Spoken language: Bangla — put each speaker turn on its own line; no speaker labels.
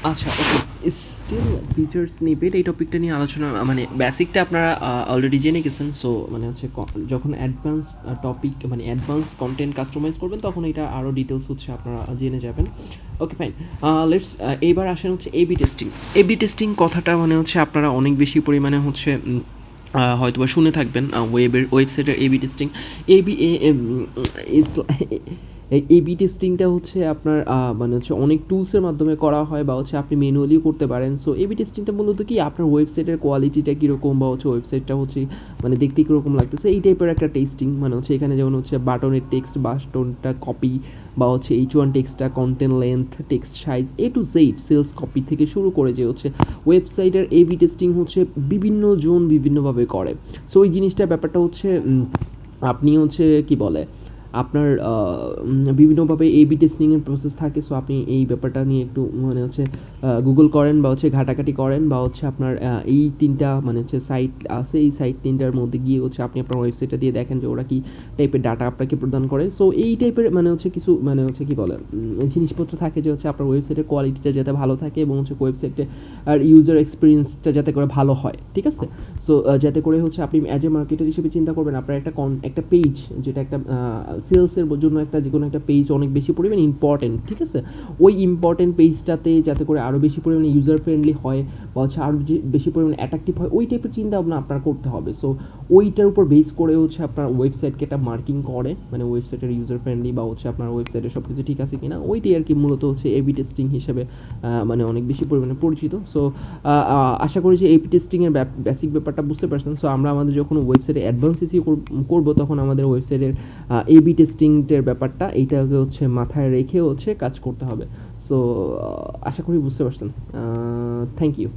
আচ্ছা, ওকে। স্টিল ফিচার্স নিবেন এই টপিকটা নিয়ে আলোচনা মানে বেসিকটা আপনারা অলরেডি জেনে গেছেন। সো মানে হচ্ছে যখন অ্যাডভান্স টপিক মানে অ্যাডভান্স কন্টেন্ট কাস্টমাইজ করবেন তখন এটা আরও ডিটেলস হচ্ছে আপনারা জেনে যাবেন। Okay fine. লেটস এইবার আসেন হচ্ছে এবি টেস্টিং। এবি টেস্টিং কথাটা মানে হচ্ছে আপনারা অনেক বেশি পরিমাণে হচ্ছে হয়তোবা শুনে থাকবেন ওয়েবসাইটের এবি টেস্টিং। এবি এই এবি টেস্টিংটা হচ্ছে আপনার মানে হচ্ছে অনেক টুলসের মাধ্যমে করা হয় বা হচ্ছে আপনি ম্যানুয়ালিও করতে পারেন। সো এবি টেস্টিংটা মূলত কি আপনার ওয়েবসাইটের কোয়ালিটিটা কীরকম বা হচ্ছে ওয়েবসাইটটা হচ্ছে মানে দেখতে কীরকম লাগতেছে এই টাইপের একটা টেস্টিং। মানে হচ্ছে এখানে যেমন হচ্ছে বাটনের টেক্সট বাটনটা কপি বা হচ্ছে H1 টেক্সটটা content length text size A to Z sales copy থেকে শুরু করে যে হচ্ছে ওয়েবসাইটের এবি টেস্টিং হচ্ছে বিভিন্ন জন বিভিন্নভাবে করে। সো এই জিনিসটার ব্যাপারটা হচ্ছে আপনি হচ্ছে কি বলে আপনার বিভিন্নভাবে এবি টেস্টিংয়ের প্রসেস থাকে। সো আপনি এই ব্যাপারটা নিয়ে একটু মানে হচ্ছে গুগল করেন বা হচ্ছে ঘাটাঘাটি করেন বা হচ্ছে আপনার এই তিনটা মানে হচ্ছে সাইট আছে, এই সাইট তিনটার মধ্যে গিয়ে হচ্ছে আপনি আপনার ওয়েবসাইটটা দিয়ে দেখেন যে ওরা কি টাইপের ডাটা আপনাকে প্রদান করে। সো এই টাইপের মানে হচ্ছে কিছু মানে হচ্ছে কি বলে জিনিসপত্র থাকে যে হচ্ছে আপনার ওয়েবসাইটের কোয়ালিটিটা যাতে ভালো থাকে এবং হচ্ছে ওয়েবসাইটে আর ইউজার এক্সপিরিয়েন্সটা যাতে করে ভালো হয়, ঠিক আছে। সো যাতে করে হচ্ছে আপনি অ্যাজ এ মার্কেটার হিসেবে চিন্তা করবেন আপনার একটা পেজ যেটা একটা সেলসের জন্য একটা যে কোনো একটা পেজ অনেক বেশি পরিমাণে ইম্পর্টেন্ট, ঠিক আছে। ওই ইম্পর্টেন্ট পেজটাতে যাতে করে আরও বেশি পরিমাণে ইউজার ফ্রেন্ডলি হয় বা হচ্ছে আরও বেশি পরিমাণে অ্যাট্রাকটিভ হয় ওই টাইপের চিন্তা ভাবনা আপনার করতে হবে। সো ওইটার উপর বেস করে হচ্ছে আপনার ওয়েবসাইটকে একটা মার্কিং করে মানে ওয়েবসাইটের ইউজার ফ্রেন্ডলি বা হচ্ছে আপনার ওয়েবসাইটের সব কিছু ঠিক আছে কিনা ওইটাই আর কি মূলত হচ্ছে এবি টেস্টিং হিসেবে মানে অনেক বেশি পরিমাণে পরিচিত। সো আশা করি যে এবি টেস্টিংয়ের বেসিক ব্যাপারটা বুঝতে পারছেন। সো আমরা আমাদের যখন ওয়েবসাইটে অ্যাডভান্স ইসিও করবো তখন আমাদের ওয়েবসাইটের এবি টেস্টিংয়ের ব্যাপারটা এইটাকে হচ্ছে মাথায় রেখে হচ্ছে কাজ করতে হবে। সো আশা করি বুঝতে পারছেন। Thank you.